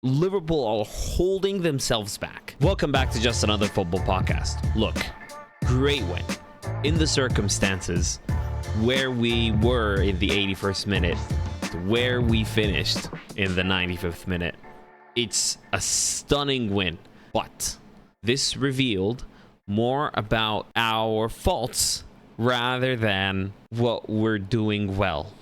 Liverpool are holding themselves back. Welcome back to Just Another Football Podcast. Look, great win. In the circumstances where we were in the 81st minute, to where we finished in the 95th minute, it's a stunning win. But this revealed more about our faults rather than what we're doing well,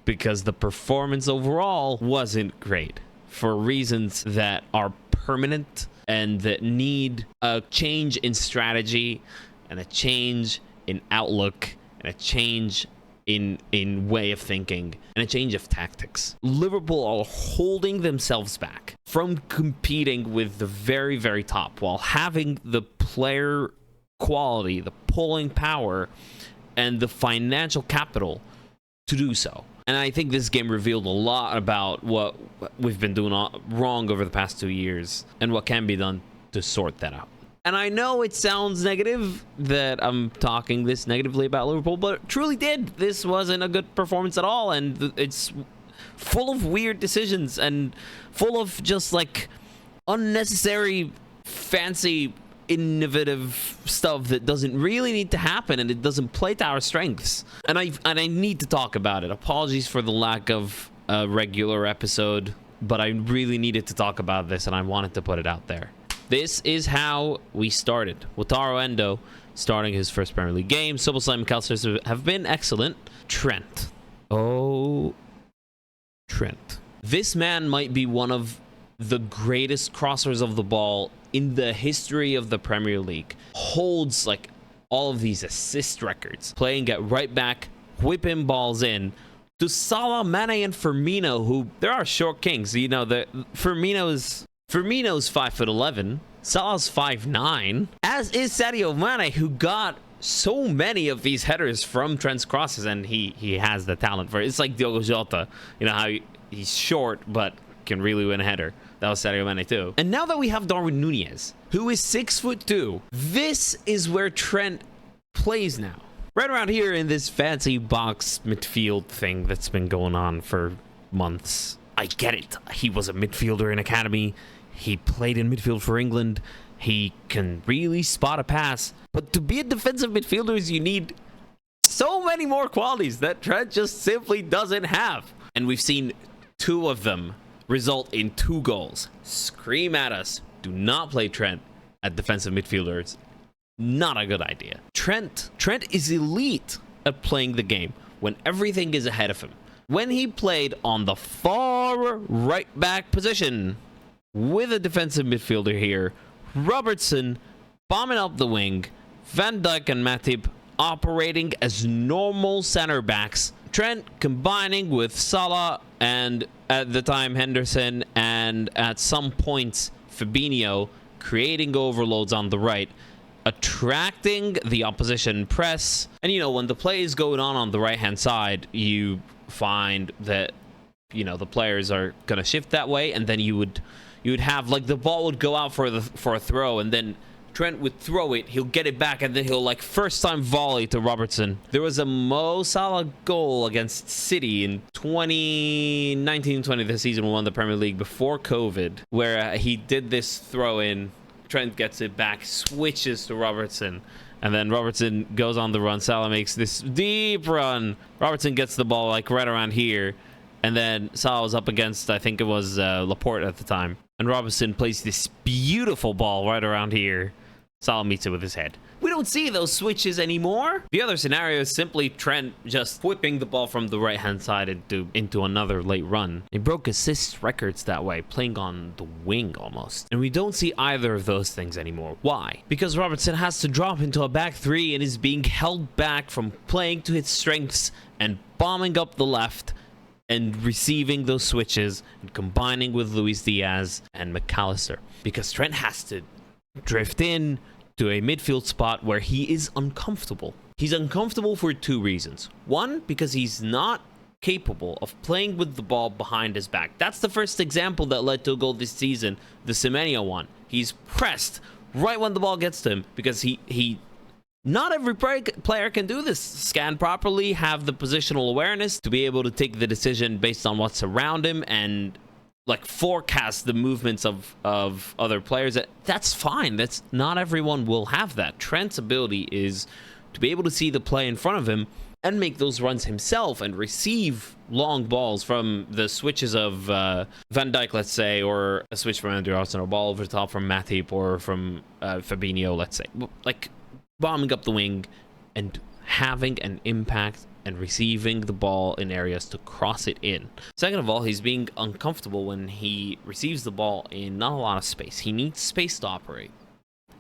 because the performance overall wasn't great for reasons that are permanent and that need a change in strategy and a change in outlook and a change in way of thinking and a change of tactics. Liverpool are holding themselves back from competing with the very, very top while having the player quality, the pulling power, and the financial capital to do so. And I think this game revealed a lot about what we've been doing wrong over the past 2 years and what can be done to sort that out. And I know it sounds negative that I'm talking this negatively about Liverpool, but it truly did. This wasn't a good performance at all, and it's full of weird decisions and full of just like unnecessary, fancy, innovative stuff that doesn't really need to happen, and it doesn't play to our strengths. And I need to talk about it. Apologies for the lack of a regular episode, but I really needed to talk about this, and I wanted to put it out there. This is how we started. Wataru Endo starting his first Premier League game. Soboslai and McAllister have been excellent. Trent. Oh, Trent. This man might be one of the greatest crossers of the ball in the history of the Premier League. Holds like all of these assist records. Playing at right back, whipping balls in to Salah, Mane, and Firmino, who there are short kings. You know, Firmino's 5'11", Salah's 5'9", as is Sadio Mane, who got so many of these headers from Trent's crosses, and he has the talent for it. It's like Diogo Jota, you know how he's short but can really win a header. That was Sadio Mane too. And now that we have Darwin Núñez, who is 6'2", this is where Trent plays now. Right around here in this fancy box midfield thing that's been going on for months. I get it. He was a midfielder in academy. He played in midfield for England. He can really spot a pass. But to be a defensive midfielder, you need so many more qualities that Trent just simply doesn't have. And we've seen 2 of them result in 2 goals. Scream at us. Do not play Trent at defensive midfielder. It's not a good idea. Trent is elite at playing the game when everything is ahead of him. When he played on the far right back position with a defensive midfielder here, Robertson bombing up the wing, Van Dijk and Matip operating as normal center backs, Trent combining with Salah and at the time Henderson, and at some points Fabinho, creating overloads on the right, attracting the opposition press. And you know, when the play is going on the right hand side, you find that, you know, the players are gonna shift that way, and then you would have like the ball would go out for a throw, and then Trent would throw it, he'll get it back, and then he'll like first time volley to Robertson. There was a Mo Salah goal against City in 2019-20, the season we won the Premier League before COVID, where he did this throw in, Trent gets it back, switches to Robertson, and then Robertson goes on the run. Salah makes this deep run. Robertson gets the ball like right around here, and then Salah was up against, I think it was Laporte at the time, and Robertson plays this beautiful ball right around here. Salah meets it with his head. We don't see those switches anymore. The other scenario is simply Trent just whipping the ball from the right-hand side into another late run. He broke assist records that way, playing on the wing almost. And we don't see either of those things anymore. Why? Because Robertson has to drop into a back 3 and is being held back from playing to his strengths and bombing up the left and receiving those switches and combining with Luis Diaz and McAllister. Because Trent has to drift in to a midfield spot where he is uncomfortable. He's uncomfortable for 2 reasons. 1, because he's not capable of playing with the ball behind his back. That's the first example that led to a goal this season, the Semenyo one. He's pressed right when the ball gets to him because he not every player can do this. Scan properly, have the positional awareness to be able to take the decision based on what's around him and like forecast the movements of other players. That's fine. That's not everyone will have that. Trent's ability is to be able to see the play in front of him and make those runs himself and receive long balls from the switches of Van Dijk, let's say, or a switch from Andrew Arsenal, or ball over the top from Matip or from Fabinho, let's say. Like bombing up the wing and having an impact and receiving the ball in areas to cross it in. Second of all, he's being uncomfortable when he receives the ball in not a lot of space. He needs space to operate.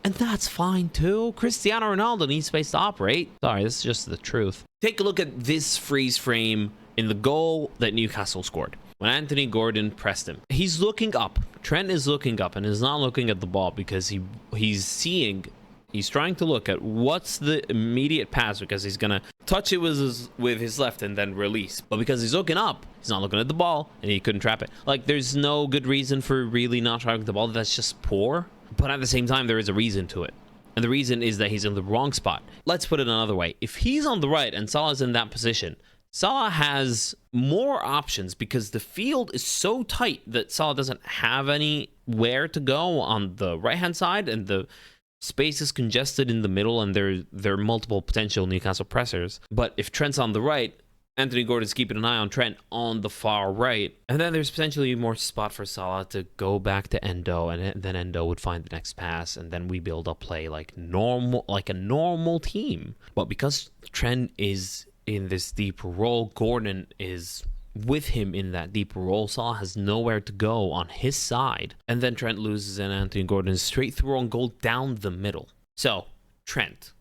And that's fine too. Cristiano Ronaldo needs space to operate. Sorry, this is just the truth. Take a look at this freeze frame in the goal that Newcastle scored. When Anthony Gordon pressed him, he's looking up. Trent is looking up and is not looking at the ball because he's trying to look at what's the immediate pass, because he's going to touch it with his left and then release. But because he's looking up, he's not looking at the ball and he couldn't trap it. Like, there's no good reason for really not tracking the ball. That's just poor. But at the same time, there is a reason to it. And the reason is that he's in the wrong spot. Let's put it another way. If he's on the right and Salah's in that position, Salah has more options because the field is so tight that Salah doesn't have anywhere to go on the right-hand side, and the space is congested in the middle, and there are multiple potential Newcastle pressers. But if Trent's on the right, Anthony Gordon's keeping an eye on Trent on the far right. And then there's potentially more spot for Salah to go back to Endo, and then Endo would find the next pass, and then we build up play like a normal team. But because Trent is in this deep role, Gordon is with him in that deeper role, Salah has nowhere to go on his side. And then Trent loses, and Anthony Gordon is straight through on goal down the middle. So Trent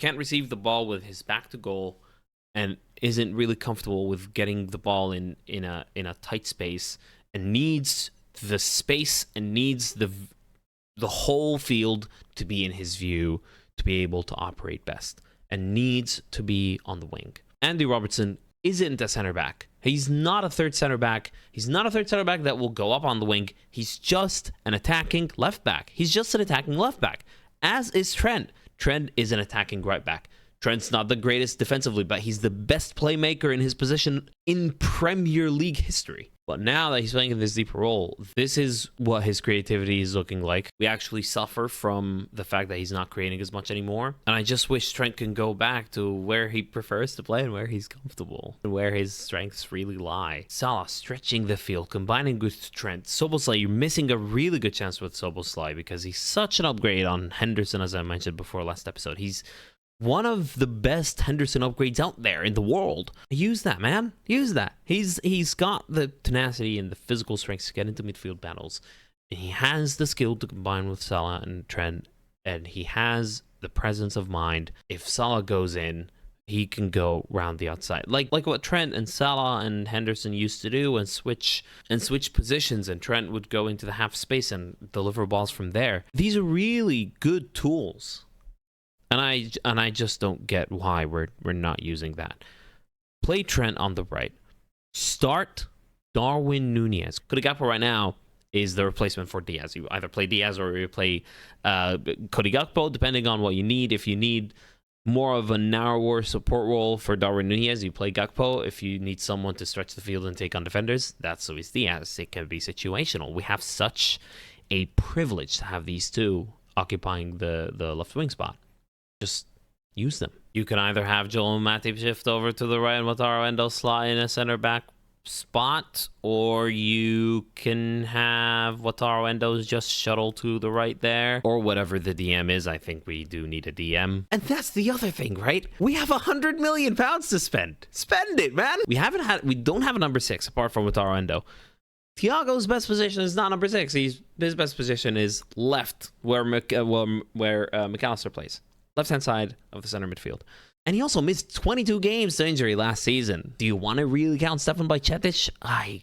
can't receive the ball with his back to goal and isn't really comfortable with getting the ball in a tight space, and needs the space and needs the whole field to be in his view to be able to operate best, and needs to be on the wing. Andy Robertson isn't a center back. He's not a third center back. He's not a third center back that will go up on the wing. He's just an attacking left back. He's just an attacking left back, as is Trent. Trent is an attacking right back. Trent's not the greatest defensively, but he's the best playmaker in his position in Premier League history. But now that he's playing in this deeper role, this is what his creativity is looking like. We actually suffer from the fact that he's not creating as much anymore. And I just wish Trent can go back to where he prefers to play and where he's comfortable and where his strengths really lie. Salah stretching the field, combining with Trent. Szoboszlai, you're missing a really good chance with Szoboszlai because he's such an upgrade on Henderson, as I mentioned before last episode. He's one of the best Henderson upgrades out there in the world. Use that, man. Use that. He's got the tenacity and the physical strength to get into midfield battles. And he has the skill to combine with Salah and Trent. And he has the presence of mind. If Salah goes in, he can go round the outside. Like what Trent and Salah and Henderson used to do, and switch positions, and Trent would go into the half space and deliver balls from there. These are really good tools. And I just don't get why we're not using that. Play Trent on the right. Start Darwin Núñez. Cody Gakpo right now is the replacement for Diaz. You either play Diaz or you play Cody Gakpo, depending on what you need. If you need more of a narrower support role for Darwin Núñez, you play Gakpo. If you need someone to stretch the field and take on defenders, that's Luis Diaz. It can be situational. We have such a privilege to have these two occupying the left wing spot. Just use them. You can either have Joel Matip shift over to the right and Wataru Endo slot in a center back spot, or you can have Wataru Endo's just shuttle to the right there, or whatever the DM is. I think we do need a DM. And that's the other thing, right? We have £100 million to spend. Spend it, man. We don't have a number 6 apart from Wataru Endo. Thiago's best position is not number 6. His best position is left, where McAllister plays. Left-hand side of the center midfield. And he also missed 22 games to injury last season. Do you want to really count Stefan Bajcetic? I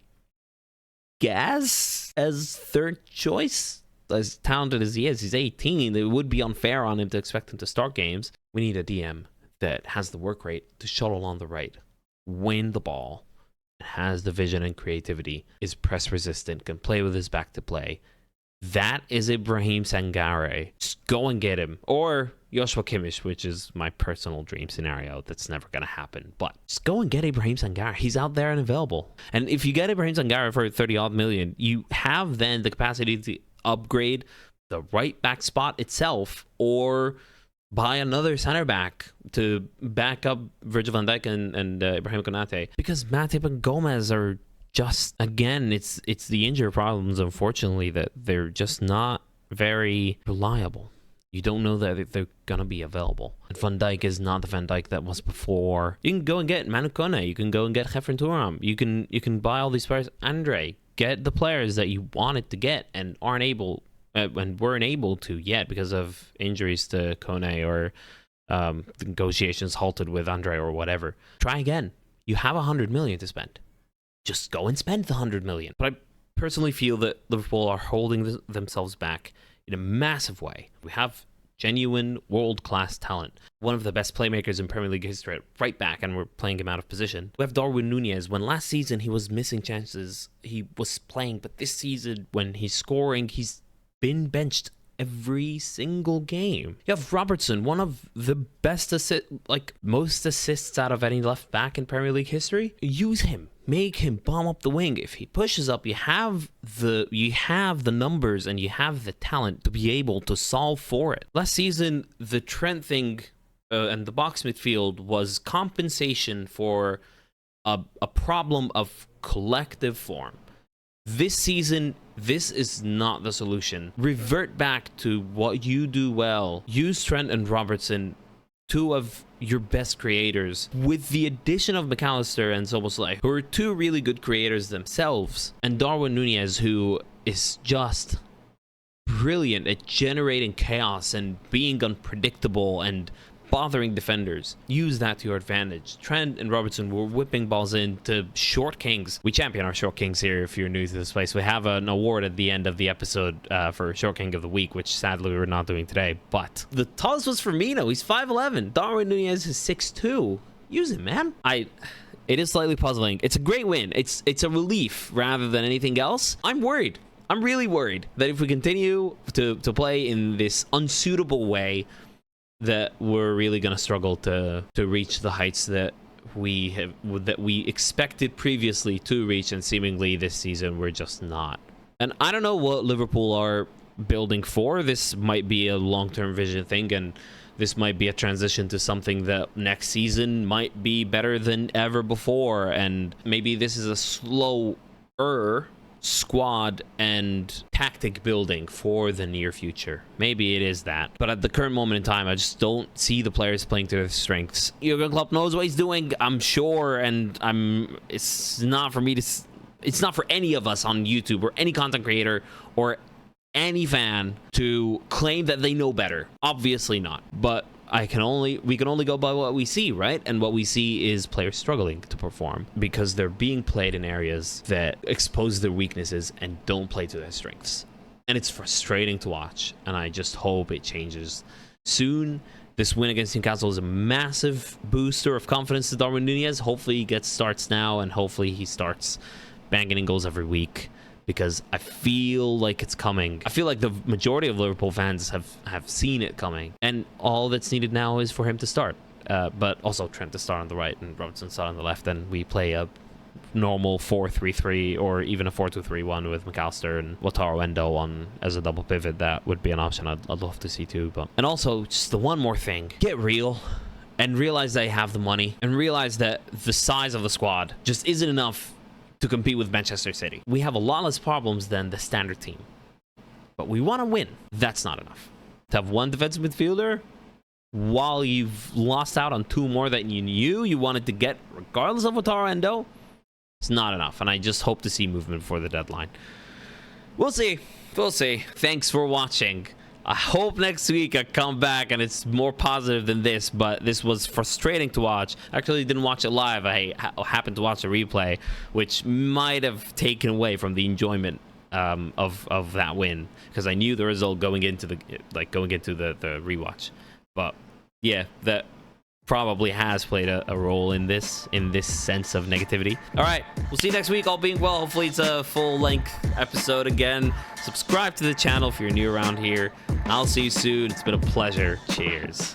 guess as third choice. As talented as he is, he's 18. It would be unfair on him to expect him to start games. We need a DM that has the work rate to shuttle on the right, win the ball, has the vision and creativity, is press resistant, can play with his back to play, That is Ibrahim Sangare. Just go and get him. Or Joshua Kimmich, which is my personal dream scenario. That's never going to happen. But just go and get Ibrahim Sangare. He's out there and available. And if you get Ibrahim Sangare for 30-odd million, you have then the capacity to upgrade the right back spot itself, or buy another center back to back up Virgil van Dijk and Ibrahim Konate. Because Matip and Gomez are just, again, it's the injury problems, unfortunately, that they're just not very reliable. You don't know that they're gonna be available. And Van Dijk is not the Van Dijk that was before. You can go and get Manu Kone. You can go and get Khafren Thuram. You can buy all these players. Andre, get the players that you wanted to get and aren't able and weren't able to yet because of injuries to Kone, or negotiations halted with Andre or whatever. Try again. You have 100 million to spend. Just go and spend the 100 million. But I personally feel that Liverpool are holding themselves back in a massive way. We have genuine world-class talent. One of the best playmakers in Premier League history at right back, and we're playing him out of position. We have Darwin Núñez. When last season he was missing chances, he was playing. But this season, when he's scoring, he's been benched every single game. You have Robertson, one of the best most assists out of any left back in Premier League history. Use him. Make him bomb up the wing. If he pushes up, you have the numbers and you have the talent to be able to solve for it. Last season, the Trent thing and the box midfield was compensation for a problem of collective form. This season, this is not the solution. Revert back to what you do well. Use Trent and Robertson, two of your best creators, with the addition of McAllister and Szoboszlai, who are two really good creators themselves, and Darwin Núñez, who is just brilliant at generating chaos and being unpredictable and bothering defenders. Use that to your advantage. Trent and Robertson were whipping balls into short kings. We champion our short kings here. If you're new to this place, we have an award at the end of the episode for short king of the week, which sadly we're not doing today. But the tallest was Firmino. He's 5'11". Darwin Núñez is 6'2". Use him, man. It is slightly puzzling. It's a great win. It's a relief rather than anything else. I'm worried. I'm really worried that if we continue to play in this unsuitable way, that we're really going to struggle to reach the heights that we expected previously to reach, and seemingly this season we're just not. And I don't know what Liverpool are building for. This might be a long-term vision thing, and this might be a transition to something that next season might be better than ever before, and maybe this is a slower squad and tactic building for the near future. Maybe it is that, but at the current moment in time, I just don't see the players playing to their strengths. Jurgen Klopp knows what he's doing, I'm sure, and it's not for any of us on YouTube or any content creator or any fan to claim that they know better. Obviously not, but we can only go by what we see, right? And what we see is players struggling to perform because they're being played in areas that expose their weaknesses and don't play to their strengths. And it's frustrating to watch, and I just hope it changes soon. This win against Newcastle is a massive booster of confidence to Darwin Núñez. Hopefully he gets starts now, and hopefully he starts banging in goals every week, because I feel like it's coming. I feel like the majority of Liverpool fans have seen it coming, and all that's needed now is for him to start. But also Trent to start on the right and Robertson start on the left, and we play a normal 4-3-3 or even a 4-2-3-1 with McAllister and Wataru Endo on as a double pivot. That would be an option I'd love to see too. And also, just the one more thing, get real and realize they have the money, and realize that the size of the squad just isn't enough to compete with Manchester City. We have a lot less problems than the standard team, but we want to win. That's not enough. To have one defensive midfielder while you've lost out on two more that you knew you wanted to get regardless of Wataru Endo, it's not enough, and I just hope to see movement before the deadline. We'll see. Thanks for watching. I hope next week I come back and it's more positive than this, but this was frustrating to watch. Actually didn't watch it live. I happened to watch a replay, which might have taken away from the enjoyment of that win, because I knew the result going into the rewatch. But yeah, probably has played a role in this sense of negativity. All right, we'll see you next week, all being well. Hopefully it's a full-length episode again. Subscribe to the channel if you're new around here. I'll see you soon. It's been a pleasure. Cheers.